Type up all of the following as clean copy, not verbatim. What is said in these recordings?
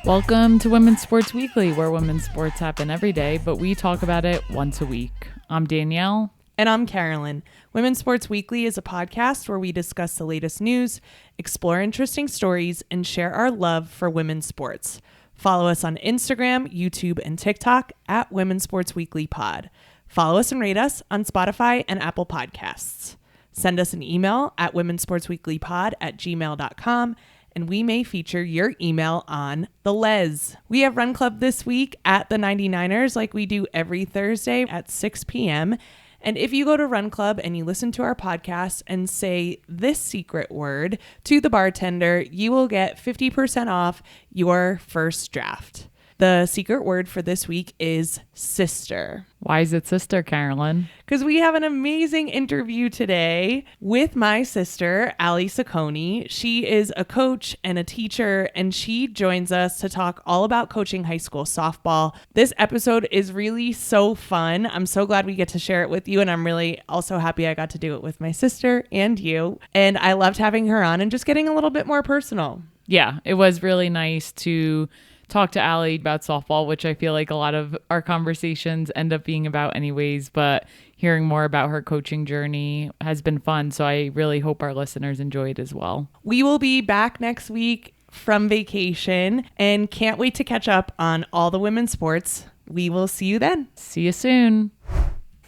Welcome to Women's Sports Weekly, where women's sports happen every day, but we talk about it once a week. I'm Danielle. And I'm Carolyn. Women's Sports Weekly is a podcast where we discuss the latest news, explore interesting stories, and share our love for women's sports. Follow us on Instagram, YouTube, and TikTok at WomensSportsWeeklyPod. Follow us and rate us on Spotify and Apple Podcasts. Send us an email at WomensSportsWeeklyPod@gmail.com, and we may feature your email on the Les. We have Run Club this week at the 99ers like we do every Thursday at 6 p.m. And if you go to Run Club and you listen to our podcast and say this secret word to the bartender, you will get 50% off your first draft. The secret word for this week is sister. Why is it sister, Carolyn? Because we have an amazing interview today with my sister, Ali Cecconi. She is a coach and a teacher, and she joins us to talk all about coaching high school softball. This episode is really so fun. I'm so glad we get to share it with you, and I'm really also happy I got to do it with my sister and you. And I loved having her on and just getting a little bit more personal. Yeah, it was really nice to talk to Ali about softball, which I feel like a lot of our conversations end up being about anyways, but hearing more about her coaching journey has been fun. So I really hope our listeners enjoy it as well. We will be back next week from vacation and can't wait to catch up on all the women's sports. We will see you then. See you soon.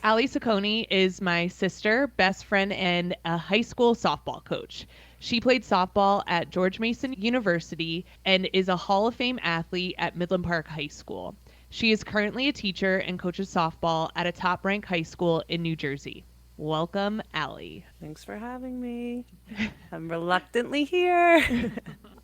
Ali Cecconi is my sister, best friend, and a high school softball coach. She played softball at George Mason University and is a Hall of Fame athlete at Midland Park High School. She is currently a teacher and coaches softball at a top-ranked high school in New Jersey. Welcome, Ali. Thanks for having me. I'm reluctantly here.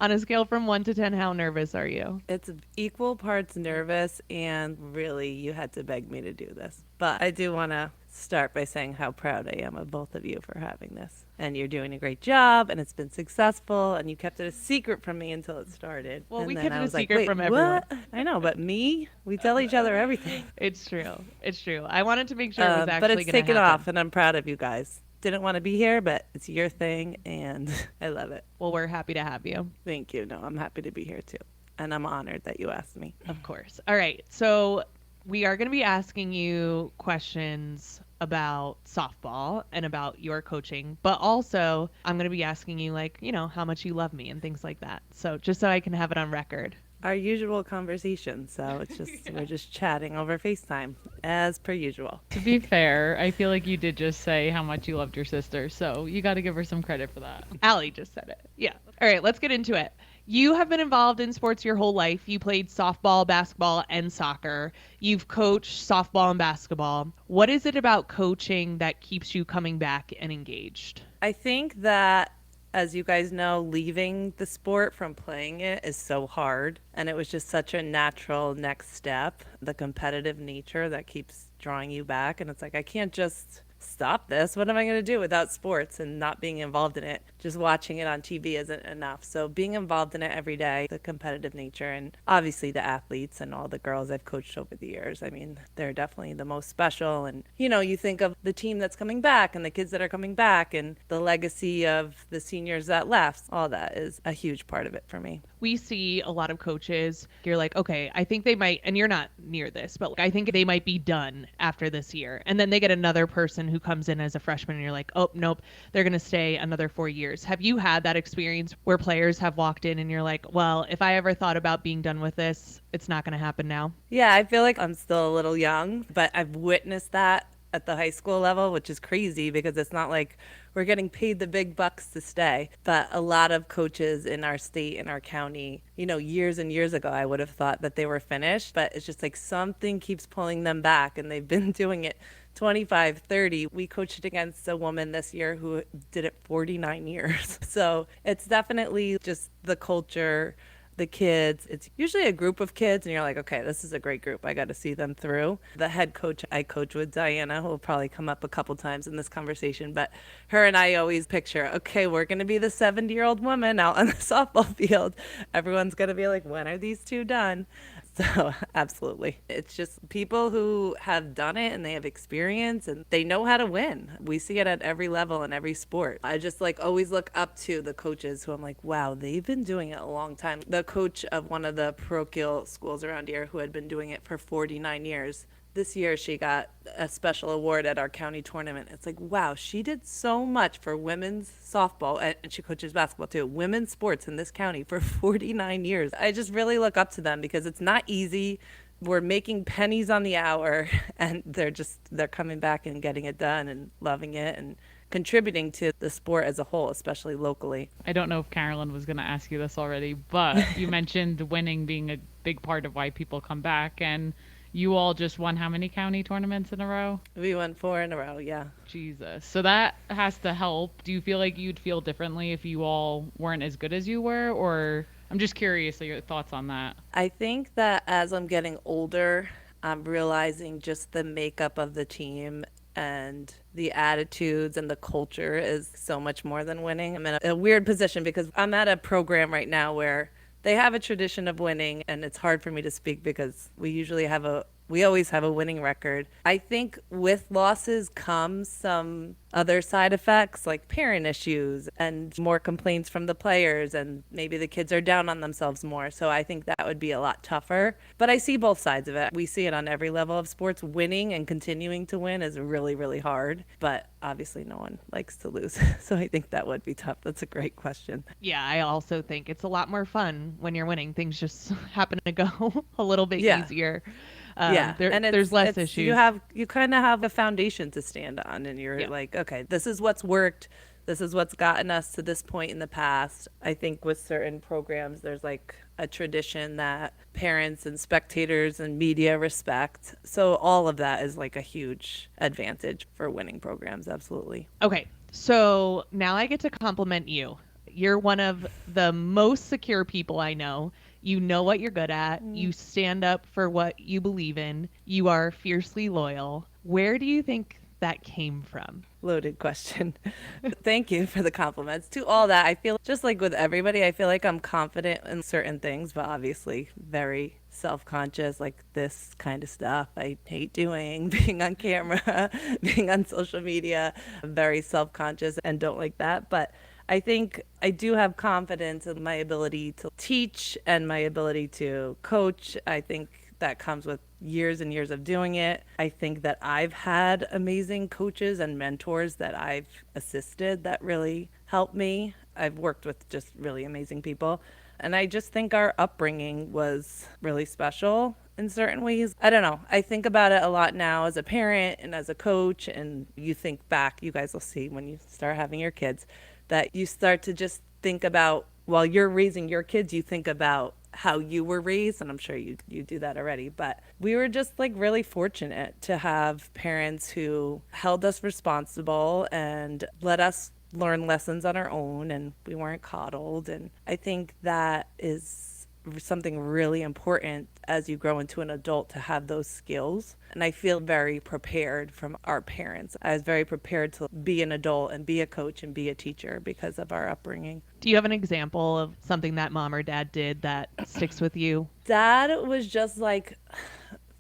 On a scale from 1 to 10, how nervous are you? It's equal parts nervous, and really, you had to beg me to do this. But I do want to start by saying how proud I am of both of you for having this. And you're doing a great job, and it's been successful, and you kept it a secret from me until it started. Well, and we then kept I it a was like, secret wait, from everyone. What? I know, but me? We tell each other everything. It's true. It's true. I wanted to make sure it was actually but going it's to taken happen. off, and I'm proud of you guys. Didn't want to be here, but it's your thing, and I love it. Well, we're happy to have you. Thank you. No, I'm happy to be here, too. And I'm honored that you asked me. Of course. All right. So we are going to be asking you questions about softball and about your coaching, but also I'm going to be asking you, like, you know, how much you love me and things like that. So just so I can have it on record. Our usual conversation. So it's just, we're just chatting over FaceTime as per usual. To be fair, I feel like you did just say how much you loved your sister, so you got to give her some credit for that. Ali just said it. Yeah. All right, let's get into it. You have been involved in sports your whole life. You played softball, basketball, and soccer. You've coached softball and basketball. What is it about coaching that keeps you coming back and engaged? I think that, as you guys know, leaving the sport from playing it is so hard. And it was just such a natural next step, the competitive nature that keeps drawing you back. And it's like, I can't just stop this. What am I going to do without sports and not being involved in it? Just watching it on TV isn't enough. So being involved in it every day, the competitive nature, and obviously the athletes and all the girls I've coached over the years. I mean, they're definitely the most special. And, you know, you think of the team that's coming back and the kids that are coming back and the legacy of the seniors that left. All that is a huge part of it for me. We see a lot of coaches, you're like, okay, I think they might, and you're not near this, but I think they might be done after this year. And then they get another person who comes in as a freshman and you're like, oh, nope, they're going to stay another 4 years. Have you had that experience where players have walked in and you're like, well, if I ever thought about being done with this, it's not going to happen now? Yeah, I feel like I'm still a little young, but I've witnessed that at the high school level, which is crazy because it's not like we're getting paid the big bucks to stay. But a lot of coaches in our state, in our county, you know, years and years ago, I would have thought that they were finished, but it's just like something keeps pulling them back, and they've been doing it 25, 30. We coached against a woman this year who did it 49 years. So it's definitely just the culture, the kids. It's usually a group of kids and you're like, okay, this is a great group. I got to see them through. The head coach I coach with, Diana, who will probably come up a couple times in this conversation, but her and I always picture, okay, we're going to be the 70-year-old woman out on the softball field. Everyone's going to be like, when are these two done? So absolutely. It's just people who have done it and they have experience and they know how to win. We see it at every level in every sport. I just like always look up to the coaches who I'm like, wow, they've been doing it a long time. The coach of one of the parochial schools around here who had been doing it for 49 years. This year, she got a special award at our county tournament. It's like, wow, she did so much for women's softball, and she coaches basketball too, women's sports in this county for 49 years. I just really look up to them because it's not easy. We're making pennies on the hour, and they're coming back and getting it done and loving it and contributing to the sport as a whole, especially locally. I don't know if Carolyn was going to ask you this already, but you mentioned winning being a big part of why people come back, and you all just won how many county tournaments in a row? We won 4 in a row, yeah. Jesus. So that has to help. Do you feel like you'd feel differently if you all weren't as good as you were? Or I'm just curious of your thoughts on that. I think that as I'm getting older, I'm realizing just the makeup of the team and the attitudes and the culture is so much more than winning. I'm in a weird position because I'm at a program right now where they have a tradition of winning, and it's hard for me to speak because we always have a winning record. I think with losses comes some other side effects like parent issues and more complaints from the players, and maybe the kids are down on themselves more. So I think that would be a lot tougher. But I see both sides of it. We see it on every level of sports. Winning and continuing to win is really, really hard. But obviously no one likes to lose. So I think that would be tough. That's a great question. Yeah, I also think it's a lot more fun when you're winning. Things just happen to go a little bit easier. There's less issues. You kind of have a foundation to stand on, and you're like, okay, this is what's worked. This is what's gotten us to this point in the past. I think with certain programs, there's like a tradition that parents and spectators and media respect. So all of that is like a huge advantage for winning programs. Absolutely. Okay. So now I get to compliment you. You're one of the most secure people I know. You know what you're good at. You stand up for what you believe in. You are fiercely loyal. Where do you think that came from? Loaded question. Thank you for the compliments. To all that, I feel just like with everybody, I feel like I'm confident in certain things, but obviously very self-conscious, like this kind of stuff I hate doing, being on camera, being on social media. I'm very self-conscious and don't like that. But I think I do have confidence in my ability to teach and my ability to coach. I think that comes with years and years of doing it. I think that I've had amazing coaches and mentors that I've assisted that really helped me. I've worked with just really amazing people. And I just think our upbringing was really special in certain ways. I don't know. I think about it a lot now as a parent and as a coach. And you think back, you guys will see when you start having your kids, that you start to just think about, while you're raising your kids, you think about how you were raised, and I'm sure you do that already, but we were just like really fortunate to have parents who held us responsible and let us learn lessons on our own, and we weren't coddled. And I think that is something really important as you grow into an adult, to have those skills. And I feel very prepared from our parents. I was very prepared to be an adult and be a coach and be a teacher because of our upbringing. Do you have an example of something that mom or dad did that sticks with you? Dad was just like,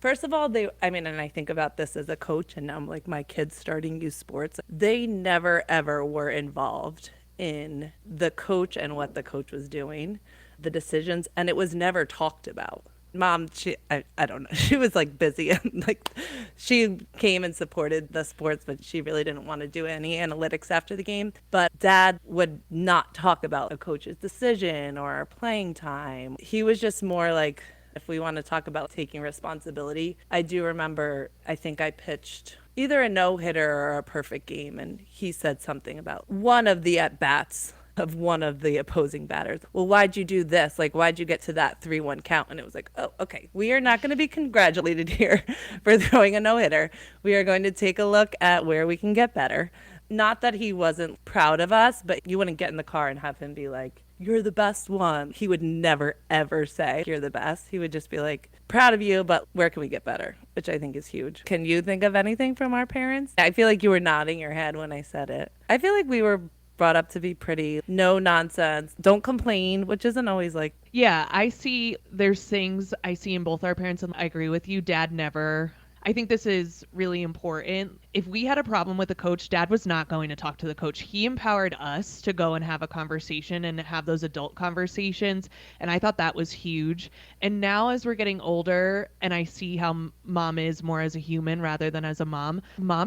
first of all, and I think about this as a coach, and now I'm like, my kids starting youth sports. They never, ever were involved in the coach and what the coach was doing, the decisions, and it was never talked about. Mom, I don't know, she was like busy and like she came and supported the sports, but she really didn't want to do any analytics after the game. But Dad would not talk about a coach's decision or playing time. He was just more like, if we want to talk about taking responsibility, I do remember, I think I pitched either a no-hitter or a perfect game, and he said something about one of the at-bats of one of the opposing batters. Well, why'd you do this? Like, why'd you get to that 3-1 count? And it was like, oh, okay, we are not going to be congratulated here for throwing a no-hitter. We are going to take a look at where we can get better. Not that he wasn't proud of us, but you wouldn't get in the car and have him be like, you're the best one. He would never, ever say you're the best. He would just be like, proud of you, but where can we get better? Which I think is huge. Can you think of anything from our parents? I feel like you were nodding your head when I said it. I feel like we were brought up to be pretty no nonsense, don't complain, which isn't always like. Yeah, there's things I see in both our parents, and I agree with you. Dad never. I think this is really important. If we had a problem with a coach, Dad was not going to talk to the coach. He empowered us to go and have a conversation and have those adult conversations. And I thought that was huge. And now as we're getting older and I see how mom is more as a human rather than as a mom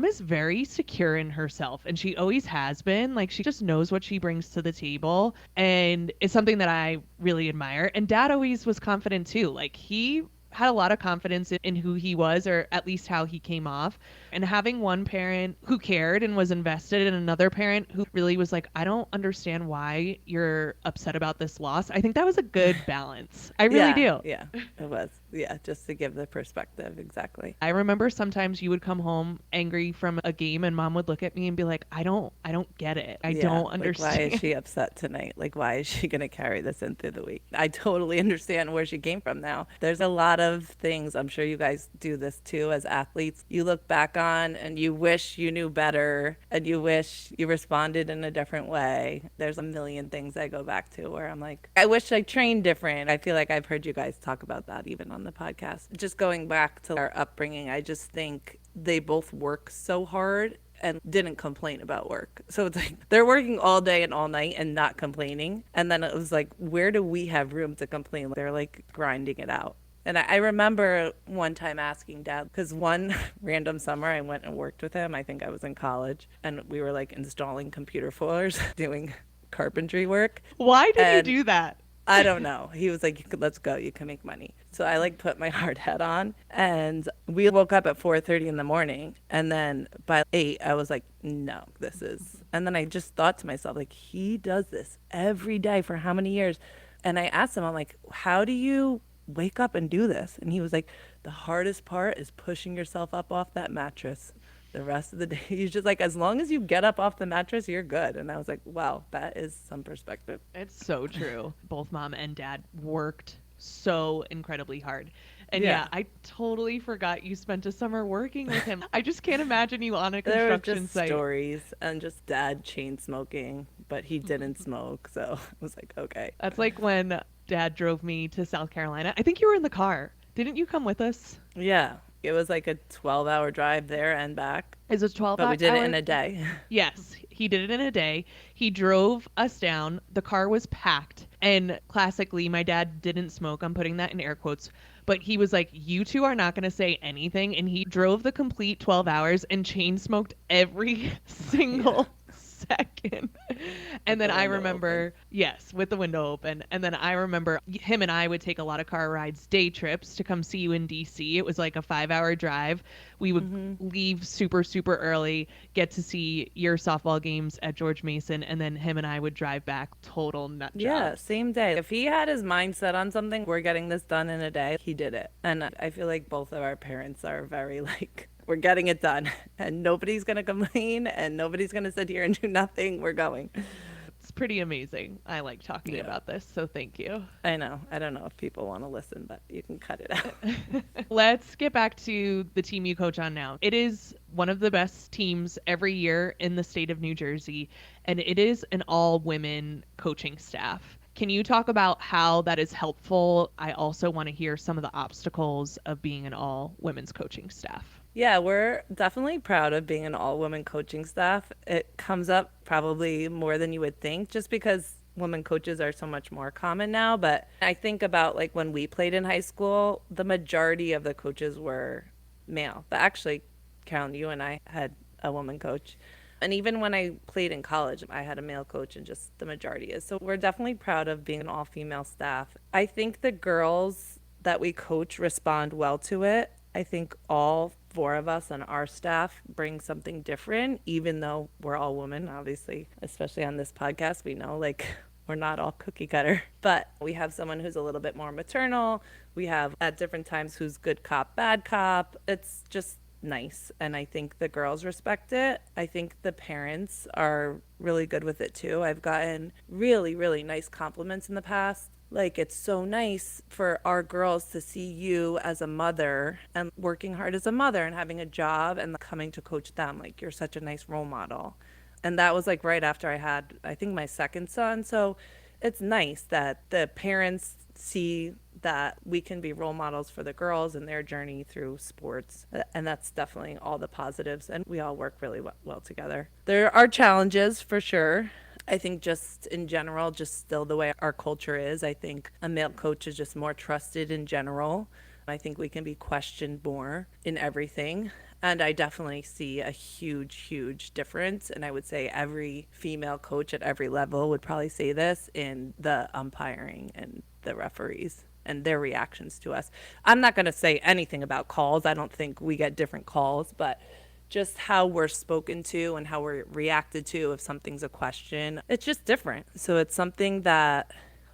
is very secure in herself. And she always has been. Like, she just knows what she brings to the table. And it's something that I really admire. And Dad always was confident too. Like, he had a lot of confidence in who he was, or at least how he came off. And having one parent who cared and was invested, and another parent who really was like, I don't understand why you're upset about this loss. I think that was a good balance. I really do. Yeah, it was. Yeah, just to give the perspective. Exactly. I remember sometimes you would come home angry from a game and mom would look at me and be like, I don't get it. I don't understand. Like, why is she upset tonight? Like, why is she going to carry this in through the week? I totally understand where she came from now. There's a lot of things, I'm sure you guys do this too as athletes, you look back on and you wish you knew better and you wish you responded in a different way. There's a million things I go back to where I'm like, I wish I trained different. I feel like I've heard you guys talk about that even on the podcast. Just going back to our upbringing, I just think they both work so hard and didn't complain about work. So it's like they're working all day and all night and not complaining. And then it was like, where do we have room to complain? They're like grinding it out. And I remember one time asking Dad, because one random summer I went and worked with him. I think I was in college, and we were like installing computer floors, doing carpentry work. Why did you do that? I don't know. He was like, let's go. You can make money. So I like put my hard hat on, and we woke up at 4:30 in the morning. And then by 8, I was like, no, this is. And then I just thought to myself, like, he does this every day for how many years? And I asked him, I'm like, how do you wake up and do this? And he was like, the hardest part is pushing yourself up off that mattress. The rest of the day, he's just like, as long as you get up off the mattress, you're good. And I was like, wow, that is some perspective. It's so true. Both mom and dad worked so incredibly hard. And yeah, I totally forgot you spent a summer working with him. I just can't imagine you on a construction site. Stories and just Dad chain smoking, but he didn't smoke. So I was like, okay. That's like when Dad drove me to South Carolina. I think you were in the car. Didn't you come with us? Yeah. It was like a 12-hour drive there and back. Is it 12 hours? But we did it in a day. Yes, he did it in a day. He drove us down. The car was packed. And classically, my dad didn't smoke. I'm putting that in air quotes. But he was like, you two are not going to say anything. And he drove the complete 12 hours and chain smoked every single second. And then I remember, yes, with the window open. And then I remember him and I would take a lot of car rides, day trips to come see you in DC. It was like a 5-hour drive. We would leave super, super early, get to see your softball games at George Mason. And then him and I would drive back, total nut job. Yeah, same day. If he had his mind set on something, we're getting this done in a day, he did it. And I feel like both of our parents are very like, we're getting it done and nobody's going to complain and nobody's going to sit here and do nothing. We're going. It's pretty amazing. I like talking about this, so thank you. I know. I don't know if people want to listen, but you can cut it out. Let's get back to the team you coach on now. It is one of the best teams every year in the state of New Jersey, and it is an all-women coaching staff. Can you talk about how that is helpful? I also want to hear some of the obstacles of being an all-women's coaching staff. Yeah, we're definitely proud of being an all-women coaching staff. It comes up probably more than you would think just because women coaches are so much more common now. But I think about like when we played in high school, the majority of the coaches were male. But actually, Carolyn, you and I had a woman coach. And even when I played in college, I had a male coach and just the majority is. So we're definitely proud of being an all-female staff. I think the girls that we coach respond well to it. I think all 4 of us on our staff bring something different, even though we're all women, obviously, especially on this podcast. We know like we're not all cookie cutter, but we have someone who's a little bit more maternal. We have at different times who's good cop, bad cop. It's just nice. And I think the girls respect it. I think the parents are really good with it too. I've gotten really, really nice compliments in the past. Like, it's so nice for our girls to see you as a mother and working hard as a mother and having a job and coming to coach them. Like, you're such a nice role model. And that was like right after I had, I think, my second son. So it's nice that the parents see that we can be role models for the girls in their journey through sports. And that's definitely all the positives. And we all work really well together. There are challenges for sure. I think just in general, just still the way our culture is, I think a male coach is just more trusted in general. I think we can be questioned more in everything. And I definitely see a huge difference. And I would say every female coach at every level would probably say this in the umpiring and the referees and their reactions to us. I'm not going to say anything about calls. I don't think we get different calls, but just how we're spoken to and how we're reacted to if something's a question, it's just different. So it's something that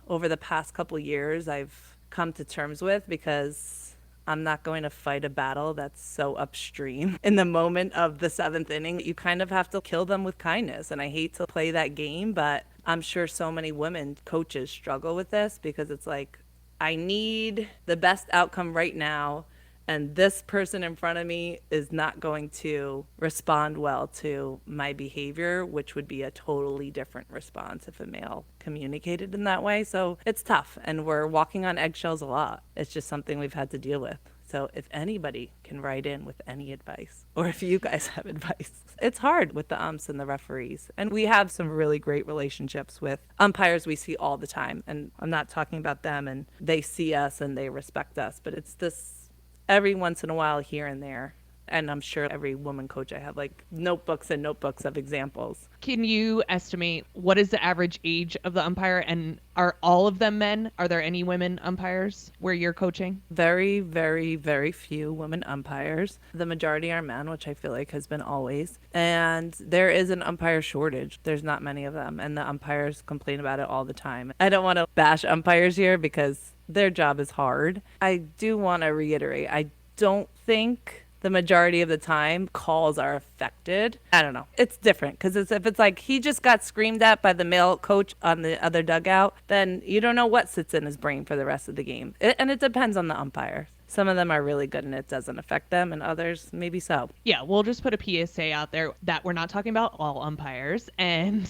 over the past couple of years I've come to terms with, because I'm not going to fight a battle that's so upstream. In the moment of the seventh inning, you kind of have to kill them with kindness. And I hate to play that game, but I'm sure so many women coaches struggle with this, because it's like, I need the best outcome right now, and this person in front of me is not going to respond well to my behavior, which would be a totally different response if a male communicated in that way. So it's tough, and we're walking on eggshells a lot. It's just something we've had to deal with. So if anybody can write in with any advice, or if you guys have advice, it's hard with the umps and the referees. And we have some really great relationships with umpires we see all the time. And I'm not talking about them and they see us and they respect us, but it's this every once in a while here and there. And I'm sure every woman coach I have like notebooks and notebooks of examples. Can you estimate what is the average age of the umpire, and are all of them men? Are there any women umpires where you're coaching? Very few women umpires. The majority are men, which I feel like has been always. And there is an umpire shortage. There's not many of them, and the umpires complain about it all the time. I don't want to bash umpires here because their job is hard. I do want to reiterate, I don't think the majority of the time calls are affected. I don't know. It's different, because if it's like he just got screamed at by the male coach on the other dugout, then you don't know what sits in his brain for the rest of the game. And it depends on the umpire. Some of them are really good and it doesn't affect them, and others maybe so. Yeah, we'll just put a PSA out there that we're not talking about all umpires. And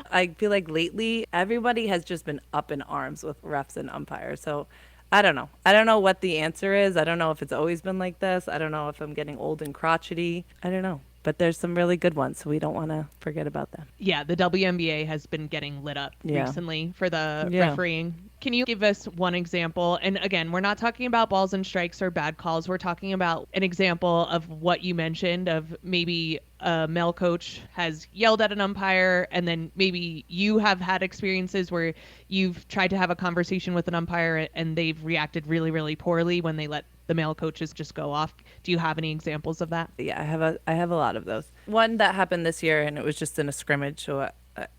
I feel like lately everybody has just been up in arms with refs and umpires. So I don't know. I don't know what the answer is. I don't know if it's always been like this. I don't know if I'm getting old and crotchety. I don't know. But there's some really good ones, so we don't want to forget about them. Yeah, the WNBA has been getting lit up recently for the refereeing. Can you give us one example? And again, we're not talking about balls and strikes or bad calls. We're talking about an example of what you mentioned, of maybe a male coach has yelled at an umpire, and then maybe you have had experiences where you've tried to have a conversation with an umpire and they've reacted really poorly when they let the male coaches just go off. Do you have any examples of that? Yeah, I have a lot of those. One that happened this year, and it was just in a scrimmage. So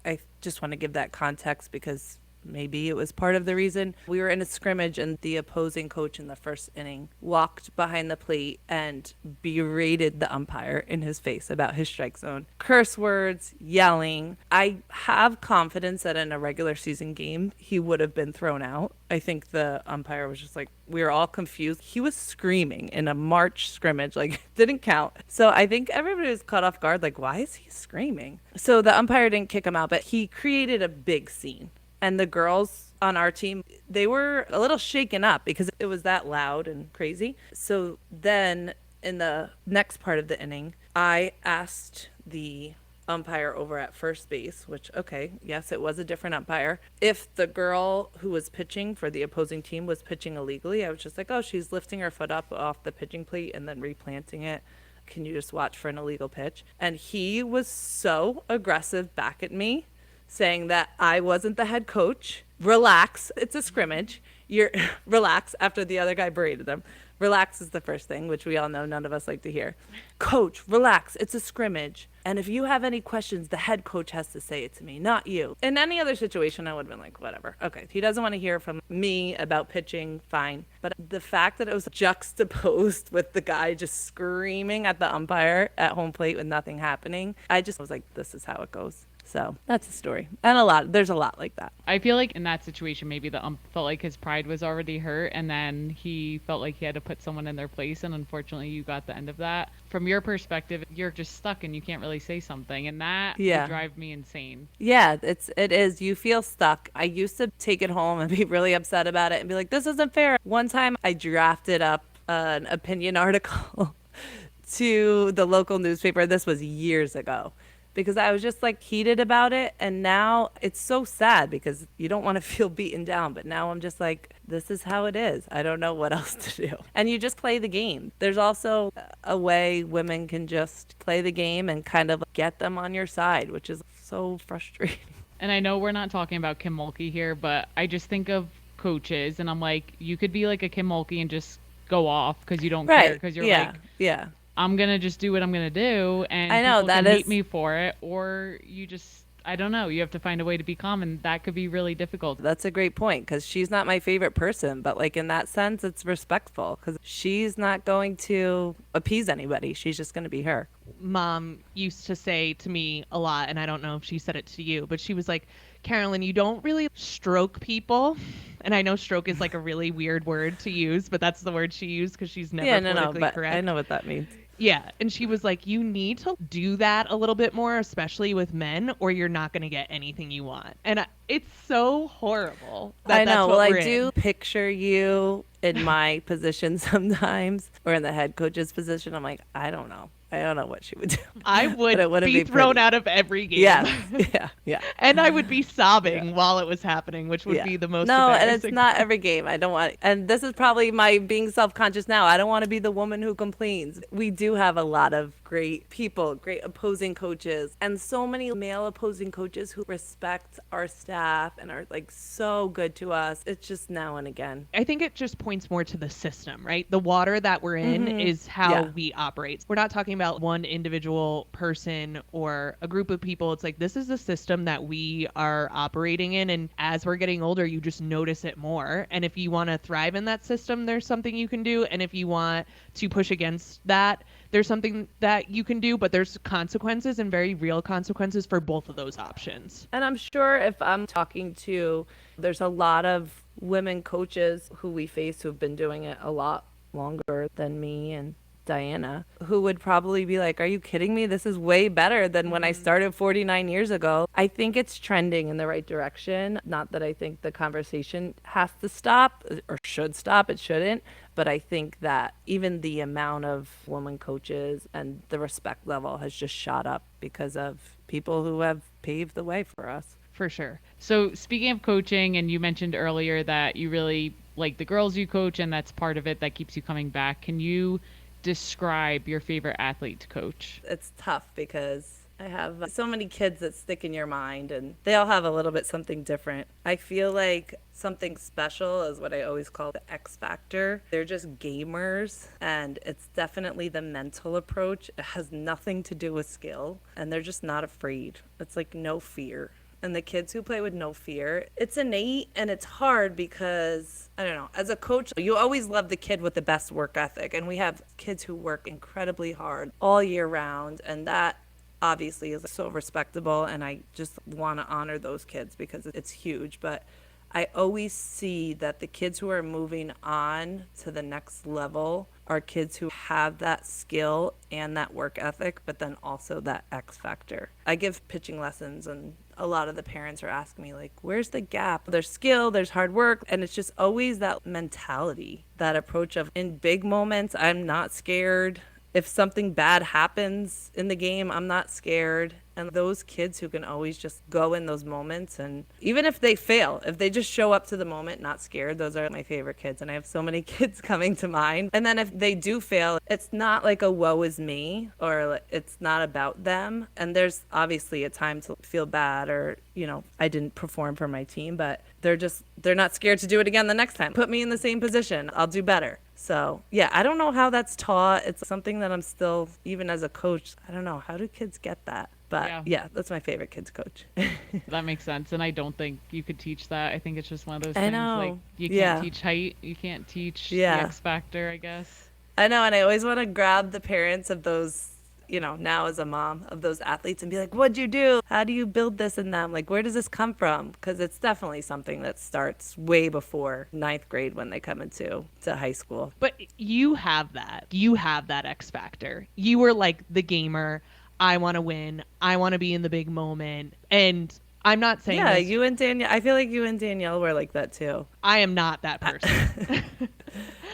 I just want to give that context, because maybe it was part of the reason. We were in a scrimmage, and the opposing coach in the first inning walked behind the plate and berated the umpire in his face about his strike zone. Curse words, yelling. I have confidence that in a regular season game, he would have been thrown out. I think the umpire was just like, we were all confused. He was screaming in a March scrimmage, like didn't count. So I think everybody was caught off guard, like, why is he screaming? So the umpire didn't kick him out, but he created a big scene. And the girls on our team, they were a little shaken up because it was that loud and crazy. So then in the next part of the inning, I asked the umpire over at first base, which, okay, yes, it was a different umpire. If the girl who was pitching for the opposing team was pitching illegally, I was just like, oh, she's lifting her foot up off the pitching plate and then replanting it. Can you just watch for an illegal pitch? And he was so aggressive back at me, saying that I wasn't the head coach. Relax. It's a scrimmage. You're relax, after the other guy berated them. Relax is the first thing, which we all know none of us like to hear. Coach, relax. It's a scrimmage. And if you have any questions, the head coach has to say it to me, not you. In any other situation, I would have been like, whatever. Okay, he doesn't want to hear from me about pitching, fine. But the fact that it was juxtaposed with the guy just screaming at the umpire at home plate with nothing happening, I just was like, this is how it goes. So that's a story. And there's a lot like that. I feel like in that situation, maybe the ump felt like his pride was already hurt, and then he felt like he had to put someone in their place. And unfortunately, you got the end of that. from your perspective, you're just stuck and you can't really say something. And that Yeah. would drive me insane. Yeah, it is. You feel stuck. I used to take it home and be really upset about it and be like, this isn't fair. One time I drafted up an opinion article to the local newspaper. This was years ago because I was just like heated about it. And now it's so sad because you don't want to feel beaten down. But now I'm just like, this is how it is. I don't know what else to do. And you just play the game. There's also a way women can just play the game and kind of get them on your side, which is so frustrating. And I know we're not talking about Kim Mulkey here, but I just think of coaches and I'm like, you could be like a Kim Mulkey and just go off because you don't care because you're like, yeah. I'm going to just do what I'm going to do. And I know people that can is hate me for it. Or you just, I don't know. You have to find a way to be calm. And that could be really difficult. That's a great point because she's not my favorite person. But like in that sense, it's respectful because she's not going to appease anybody. She's just going to be her. Mom used to say to me a lot, and I don't know if she said it to you, but she was like, Carolyn, you don't really stroke people. And I know stroke is like a really weird word to use, but that's the word she used because she's never politically but correct. I know what that means. Yeah. And she was like, you need to do that a little bit more, especially with men, or you're not going to get anything you want. And it's so horrible. I know. Well, I do picture you in my position sometimes or in the head coach's position. I'm like, I don't know what she would do. I would be thrown out of every game. Yeah. And I would be sobbing while it was happening, which would be the most and it's not every game. I don't want, and this is probably my being self-conscious now. I don't want to be the woman who complains. We do have a lot of great people, great opposing coaches, and so many male opposing coaches who respect our staff and are like so good to us. It's just now and again. I think it just points more to the system, right? The water that we're in is how we operate. We're not talking about one individual person or a group of people. It's like, this is the system that we are operating in. And as we're getting older, you just notice it more. And if you want to thrive in that system, there's something you can do. And if you want to push against that, there's something that you can do, but there's consequences and very real consequences for both of those options. And I'm sure if I'm talking to, there's a lot of women coaches who we face who've been doing it a lot longer than me and Diana, who would probably be like, are you kidding me? This is way better than when I started 49 years ago. I think it's trending in the right direction. Not that I think the conversation has to stop or should stop. It shouldn't. But I think that even the amount of women coaches and the respect level has just shot up because of people who have paved the way for us. For sure. So speaking of coaching, and you mentioned earlier that you really like the girls you coach and that's part of it that keeps you coming back. Can you describe your favorite athlete to coach? It's tough because I have so many kids that stick in your mind and they all have a little bit something different. I feel like something special is what I always call the X factor. They're just gamers and it's definitely the mental approach. It has nothing to do with skill and they're just not afraid. It's like no fear. And the kids who play with no fear, it's innate and it's hard because, I don't know, as a coach, you always love the kid with the best work ethic. And we have kids who work incredibly hard all year round. And that obviously is so respectable. And I just want to honor those kids because it's huge. But I always see that the kids who are moving on to the next level are kids who have that skill and that work ethic, but then also that X factor. I give pitching lessons and a lot of the parents are asking me like, where's the gap? There's skill, there's hard work, and it's just always that mentality, that approach of in big moments, I'm not scared. If something bad happens in the game, I'm not scared. And those kids who can always just go in those moments, and even if they fail, if they just show up to the moment, not scared, those are my favorite kids. And I have so many kids coming to mind. And then if they do fail, it's not like a woe is me or it's not about them. And there's obviously a time to feel bad or, you know, I didn't perform for my team, but they're not scared to do it again the next time. Put me in the same position. I'll do better. So, yeah, I don't know how that's taught. It's something that I'm still, even as a coach, I don't know. How do kids get that? But yeah, that's my favorite kids coach. That makes sense. And I don't think you could teach that. I think it's just one of those I things know. like you can't teach height. You can't teach the X factor, I guess. I know. And I always want to grab the parents of those now as a mom of those athletes and be like, what'd you do? How do you build this in them? Like, where does this come from? Because it's definitely something that starts way before ninth grade when they come into high school. But you have that. You have that X factor. You were like the gamer. I want to win. I want to be in the big moment. And I'm not saying this. You and Danielle. I feel like you and Danielle were like that too. I am not that person.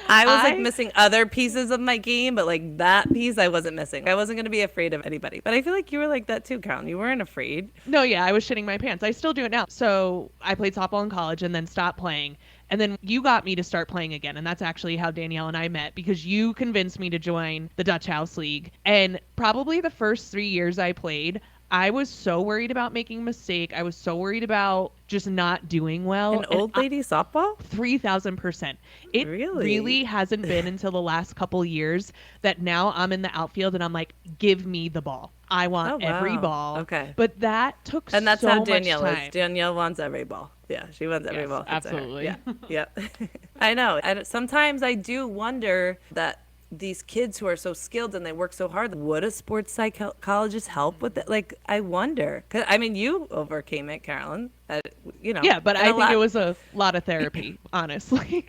I was like missing other pieces of my game, but like that piece I wasn't missing. I wasn't going to be afraid of anybody. But I feel like you were like that too, Carolyn. You weren't afraid. No, yeah, I was shitting my pants. I still do it now. So I played softball in college and then stopped playing. And then you got me to start playing again. And that's actually how Danielle and I met, because you convinced me to join the Dutch House League. And probably the first 3 years I played, I was so worried about making a mistake. I was so worried about just not doing well. An old lady softball? 3,000%. It really hasn't been until the last couple years that now I'm in the outfield and I'm like, give me the ball. I want every ball. Okay. But that took and that's so how Danielle much time. is. Danielle wants every ball. Yeah, she wants every ball. Absolutely. Yeah. I know. Sometimes I do wonder that these kids who are so skilled and they work so hard, would a sports psychologist help with it? Like, I wonder. 'Cause, I mean, you overcame it, Carolyn. Yeah, but I think it was a lot of therapy, honestly.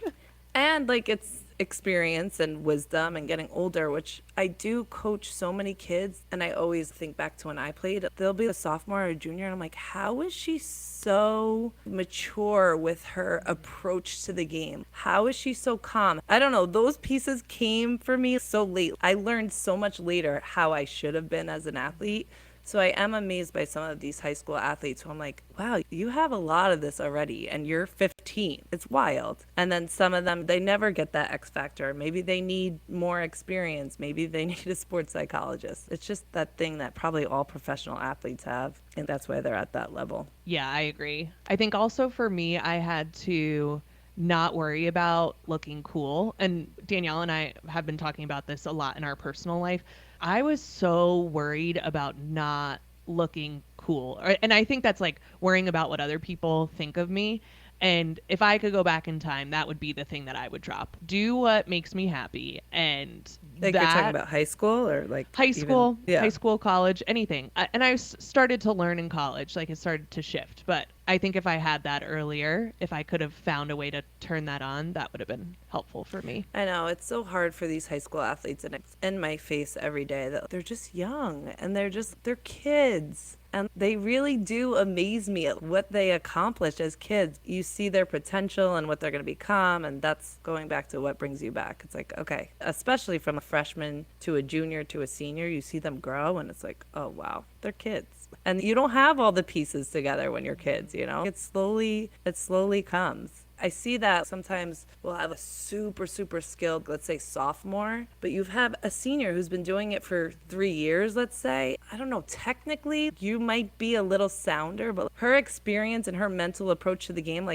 And like it's experience and wisdom and getting older, which I do coach so many kids. And I always think back to when I played. They'll be a sophomore or a junior. And I'm like, how is she so mature with her approach to the game? How is she so calm? I don't know. Those pieces came for me so late. I learned so much later how I should have been as an athlete. So I am amazed by some of these high school athletes who I'm like, wow, you have a lot of this already and you're 15. It's wild. And then some of them, they never get that X factor. Maybe they need more experience. Maybe they need a sports psychologist. It's just that thing that probably all professional athletes have. And that's why they're at that level. Yeah, I agree. I think also for me, I had to not worry about looking cool. And Danielle and I have been talking about this a lot in our personal life. I was so worried about not looking cool. And I think that's like worrying about what other people think of me. And if I could go back in time, that would be the thing that I would drop. Do what makes me happy. And like you're talking about high school or like high school, high school, college, anything. And I started to learn in college, like it started to shift. But I think if I had that earlier, if I could have found a way to turn that on, that would have been helpful for me. I know it's so hard for these high school athletes, and it's in my face every day that they're just young and they're kids. And they really do amaze me at what they accomplish as kids. You see their potential and what they're going to become. And that's going back to what brings you back. It's like, okay, especially from a freshman to a junior to a senior, you see them grow and it's like, oh, wow, they're kids. And you don't have all the pieces together when you're kids, It slowly comes. I see that sometimes we'll have a super, super skilled, let's say sophomore, but you have a senior who's been doing it for 3 years, let's say. I don't know, technically you might be a little sounder, but her experience and her mental approach to the game,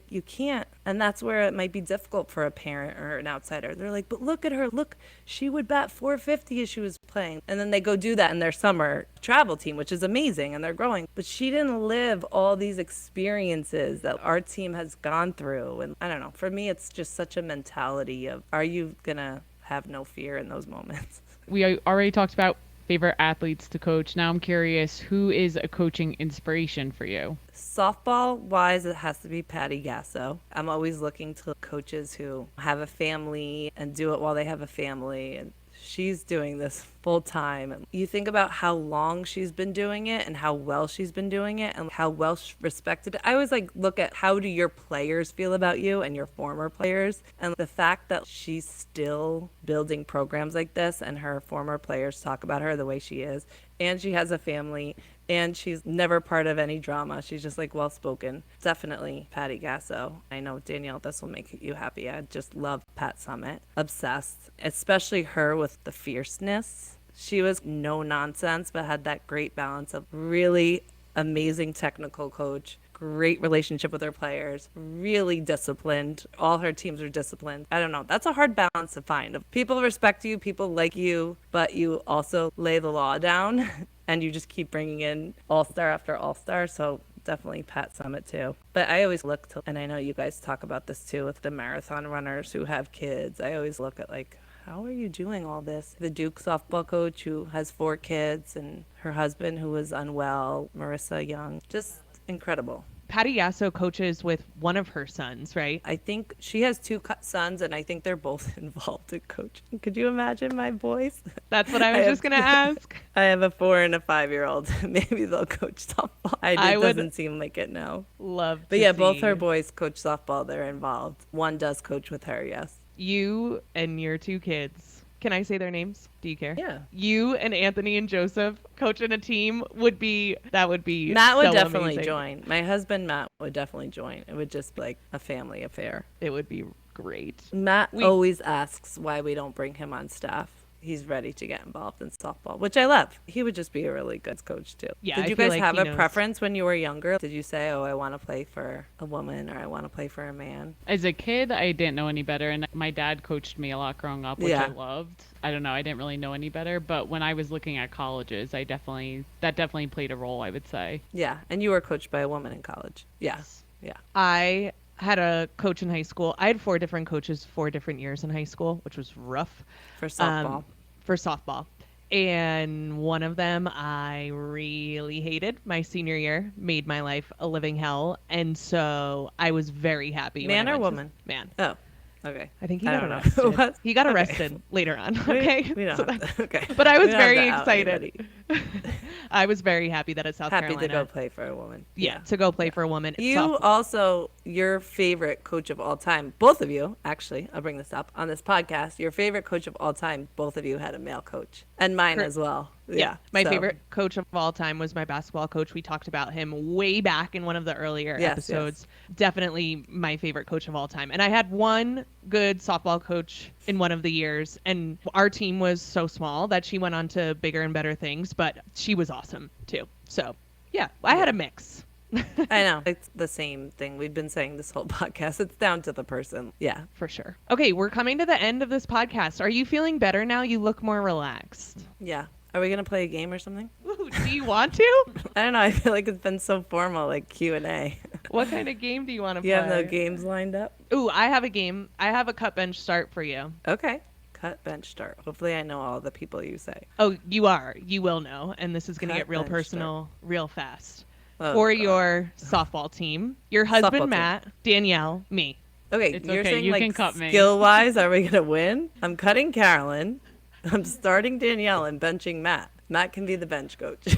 you can't. And that's where it might be difficult for a parent or an outsider. They're like, but look at her. Look, she would bat 450 as she was playing. And then they go do that in their summer travel team, which is amazing, and they're growing. But she didn't live all these experiences that our team has gone through. And I don't know. For me, it's just such a mentality of, are you going to have no fear in those moments? We already talked about favorite athletes to coach. Now I'm curious, who is a coaching inspiration for you? Softball wise, it has to be Patty Gasso. I'm always looking to coaches who have a family and do it while they have a family. And she's doing this full time. And you think about how long she's been doing it and how well she's been doing it and how well respected. I always look at how do your players feel about you and your former players. And the fact that she's still building programs like this and her former players talk about her the way she is. And she has a family. And she's never part of any drama. She's just well-spoken. Definitely Patty Gasso. I know, Danielle, this will make you happy. I just love Pat Summitt. Obsessed. Especially her with the fierceness. She was no nonsense, but had that great balance of really amazing technical coach, great relationship with her players, really disciplined. All her teams are disciplined. I don't know. That's a hard balance to find. People respect you, people like you, but you also lay the law down. And you just keep bringing in all-star after all-star. So definitely Pat Summitt too. But I always look to, and I know you guys talk about this too with the marathon runners who have kids. I always look at how are you doing all this? The Duke softball coach who has 4 kids and her husband who was unwell, Marissa Young. Just incredible. Patty Yasso coaches with one of her sons, right? I think she has 2 sons, and I think they're both involved in coaching. Could you imagine my boys? That's what I was just going to ask. I have a 4 and a 5-year-old. Maybe they'll coach softball. It doesn't seem like it, no. Love But to yeah, see. both her boys coach softball. They're involved. One does coach with her, yes. You and your 2 kids. Can I say their names? Do you care? Yeah. You and Anthony and Joseph coaching a team would be Matt would so definitely amazing. join. My husband, Matt, would definitely join. It would just be like a family affair. It would be great. Matt always asks why we don't bring him on staff. He's ready to get involved in softball, which I love. He would just be a really good coach too. Yeah, Did I you feel guys like have he a knows. preference when you were younger? Did you say, oh, I want to play for a woman or I want to play for a man? As a kid, I didn't know any better, and my dad coached me a lot growing up, which Yeah. I loved. I don't know, I didn't really know any better, but when I was looking at colleges, that definitely played a role, I would say. Yeah, and you were coached by a woman in college. Yes. Yeah. I had a coach in high school. I had 4 different coaches, 4 different years in high school, which was rough. For softball. For softball. And one of them I really hated. My senior year made my life a living hell. And so I was very happy. Man when I or went to- woman? Man. Oh, okay. I think he I got don't know. arrested. What? He got Okay. arrested later on. Okay. We don't So have to. Okay. But I was We don't have very to out excited. anybody. I was very happy that at South Happy Carolina. to go play for a woman. Yeah, to go play for a woman. You softball. also, your favorite coach of all time, both of you, actually, I'll bring this up on this podcast, your favorite coach of all time, both of you had a male coach. And mine as well. Yeah. My so- favorite coach of all time was my basketball coach. We talked about him way back in one of the earlier Yes, episodes. Definitely my favorite coach of all time. And I had one good softball coach in one of the years, and our team was so small that she went on to bigger and better things, but she was awesome too. So yeah, I had a mix. I know. It's the same thing we've been saying this whole podcast. It's down to the person. Yeah. For sure. Okay, we're coming to the end of this podcast. Are you feeling better now? You look more relaxed. Yeah. Are we going to play a game or something? Ooh, do you want to? I don't know. I feel like it's been so formal, like Q&A. What kind of game do you want to play? You have no games lined up? Ooh, I have a game. I have a cut bench start for you. Okay. Cut bench start. Hopefully I know all the people you say. Oh, you are. You will know. And this is going to Cut get real bench personal real fast. Oh, For God. your softball team, your husband, Softball team. Matt, Danielle, me. Okay, It's you're okay, saying you like can cut me. skill-wise, are we going to win? I'm cutting Carolyn. I'm starting Danielle and benching Matt. Matt can be the bench coach.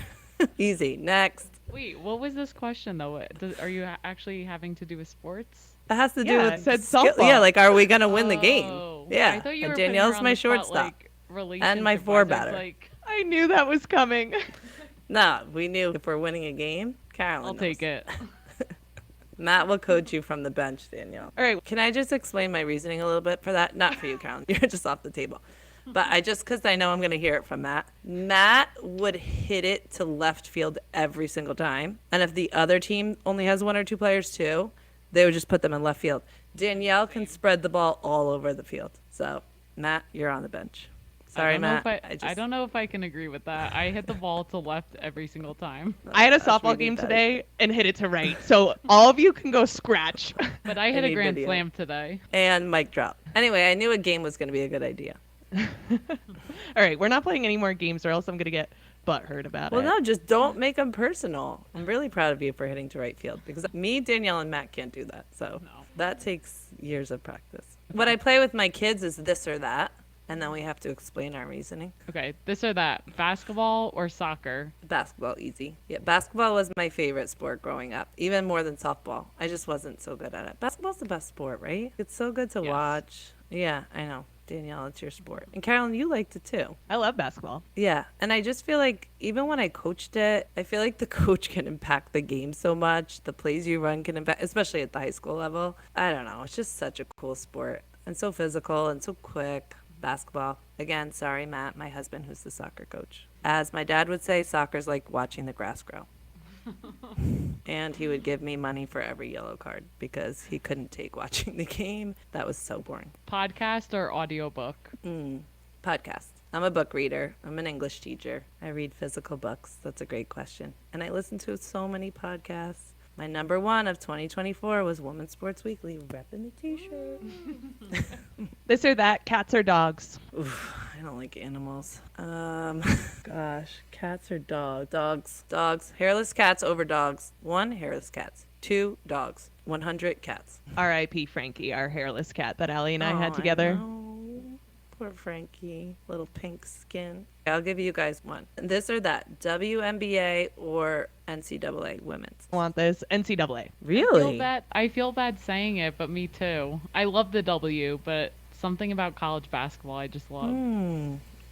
Easy. Next. Wait, what was this question though? Are you actually having to do with sports? It has to do Yeah, with it said skill. softball. Yeah, like are we going to win the game? Oh, Yeah. I thought you And were putting her Danielle's on my the spot, shortstop. like, And my relationship-wise. four I was batter. like, I knew that was coming. No, we knew if we're winning a game, Carolyn I'll knows. take it. Matt will coach you from the bench, Danielle. All right. Can I just explain my reasoning a little bit for that? Not for you, Carolyn. You're just off the table. But because I know I'm going to hear it from Matt. Matt would hit it to left field every single time. And if the other team only has 1 or 2 players too, they would just put them in left field. Danielle can spread the ball all over the field. So, Matt, you're on the bench. Sorry, Matt. I don't know if I can agree with that. I hit the ball to left every single time. I had a gosh, we softball need game that. today and hit it to right. So all of you can go scratch. But I hit a need grand video. slam today. And mic drop. Anyway, I knew a game was going to be a good idea. All right. We're not playing any more games or else I'm going to get butthurt about Well, it. no, just don't make them personal. I'm really proud of you for hitting to right field because me, Danielle, and Matt can't do that. So that takes years of practice. What I play with my kids is this or that, and then we have to explain our reasoning. Okay, this or that. Basketball or soccer? Basketball, easy. Yeah, basketball was my favorite sport growing up, even more than softball. I just wasn't so good at it. Basketball's the best sport, right? It's so good to Yes. watch. Yeah, I know. Danielle, it's your sport. And Carolyn, you liked it too. I love basketball. Yeah, and I just feel like even when I coached it, I feel like the coach can impact the game so much. The plays you run can impact, especially at the high school level. I don't know. It's just such a cool sport and so physical and so quick. Basketball. Again, sorry, Matt, my husband, who's the soccer coach. As my dad would say, soccer's like watching the grass grow. And he would give me money for every yellow card because he couldn't take watching the game. That was so boring. Podcast or audiobook? Podcast. I'm a book reader. I'm an English teacher. I read physical books. That's a great question. And I listen to so many podcasts. My number one of 2024 was Women's Sports Weekly, repping the t-shirt. This or that, cats or dogs? Oof, I don't like animals. Gosh, cats or dogs? Dogs. Hairless cats over dogs. 1, hairless cats. 2, dogs. 100 cats. R.I.P. Frankie, our hairless cat that Allie and I had Oh, together. I know. Poor Frankie, little pink skin. I'll give you guys one. This or that, WNBA or NCAA women's. I want this. NCAA. Really? I feel bad saying it, but me too. I love the W, but something about college basketball I just love.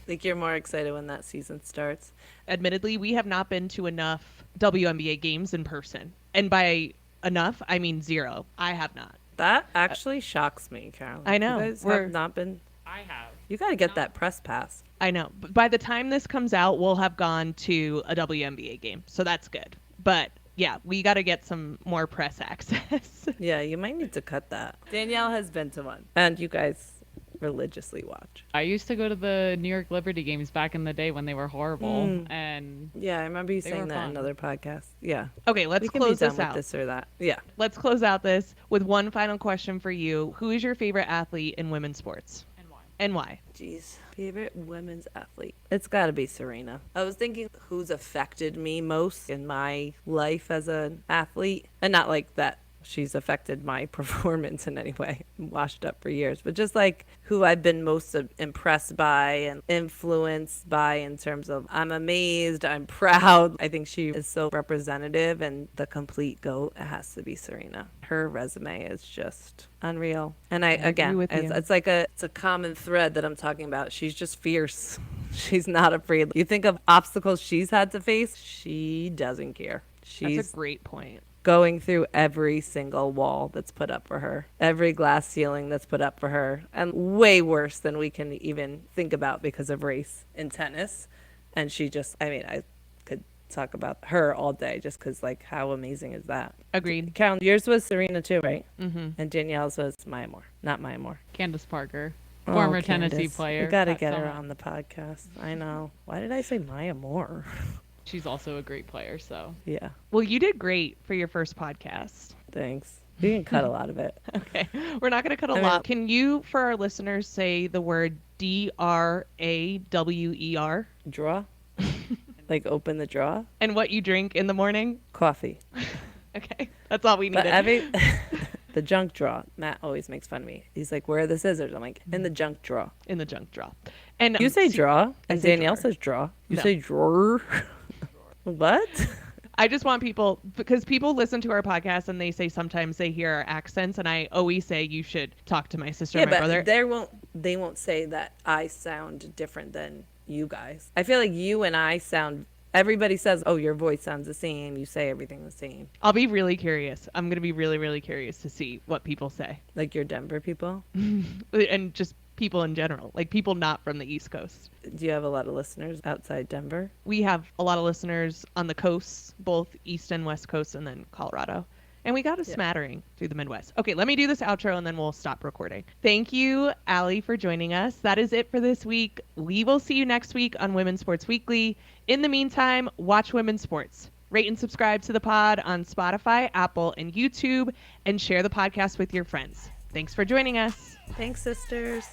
Think you're more excited when that season starts? Admittedly, we have not been to enough WNBA games in person. And by enough, I mean 0. I have not. That actually shocks me, Carolyn. I know. You guys have not been. I have. You got to get that press pass. I know. But by the time this comes out, we'll have gone to a WNBA game. So that's good. But yeah, we got to get some more press access. Yeah, you might need to cut that. Danielle has been to one. And you guys religiously watch. I used to go to the New York Liberty games back in the day when they were horrible. And Yeah, I remember you They saying were that in fun. another podcast. Yeah. Okay, let's We can be close done this with out. this or that. Yeah. Let's close out this with one final question for you. Who is your favorite athlete in women's sports? and why? And why? Jeez. Favorite women's athlete? It's got to be Serena. I was thinking who's affected me most in my life as an athlete. And not like that she's affected my performance in any way. I'm washed up for years. But just like who I've been most impressed by and influenced by in terms of I'm amazed, I'm proud. I think she is so representative and the complete GOAT. It has to be Serena. Her resume is just unreal. And I agree again, with you. it's like it's a common thread that I'm talking about. She's just fierce. She's not afraid. You think of obstacles she's had to face, she doesn't care. She's That's a great point. going through every single wall that's put up for her, every glass ceiling that's put up for her, and way worse than we can even think about because of race in tennis. And she just, I mean, I could talk about her all day just because, like, how amazing is that? Agreed. Carolyn, yours was Serena too, right? Mm-hmm. And Danielle's was Maya Moore, not Maya Moore. Candace Parker, Oh, former Tennessee Candace. player. We got to Pat get her Selma. on the podcast. I know. Why did I say Maya Moore? She's also a great player, so. Yeah, Well, you did great for your first podcast. thanks. You can cut a lot of it. Okay. We're not going to cut a I mean- lot. Can you, for our listeners, say the word DRAWER Draw? Like open the draw? and what you drink in the morning? Coffee. Okay. That's all we But needed. the junk drawer. Matt always makes fun of me. He's like, "Where are the scissors?" I'm like, "In the junk drawer." In the junk drawer. And You say draw, and say Danielle drawer. says draw. You No. say drawer. What? I just want people, because people listen to our podcast and they say sometimes they hear our accents, and I always say you should talk to my sister Yeah, and my but brother. they won't say that I sound different than you guys. I feel like you and I sound. Everybody says, "Oh, your voice sounds the same. You say everything the same." I'll be really curious. I'm going to be really, really curious to see what people say. Like your Denver people. And just people in general, like people not from the East Coast. Do you have a lot of listeners outside Denver? We have a lot of listeners on the coasts, both East and West Coast, and then Colorado. And we got a smattering through the Midwest. Okay, let me do this outro and then we'll stop recording. Thank you, Ali, for joining us. That is it for this week. We will see you next week on Women's Sports Weekly. In the meantime, watch women's sports. Rate and subscribe to the pod on Spotify, Apple, and YouTube, and share the podcast with your friends. Thanks for joining us. Thanks, sisters.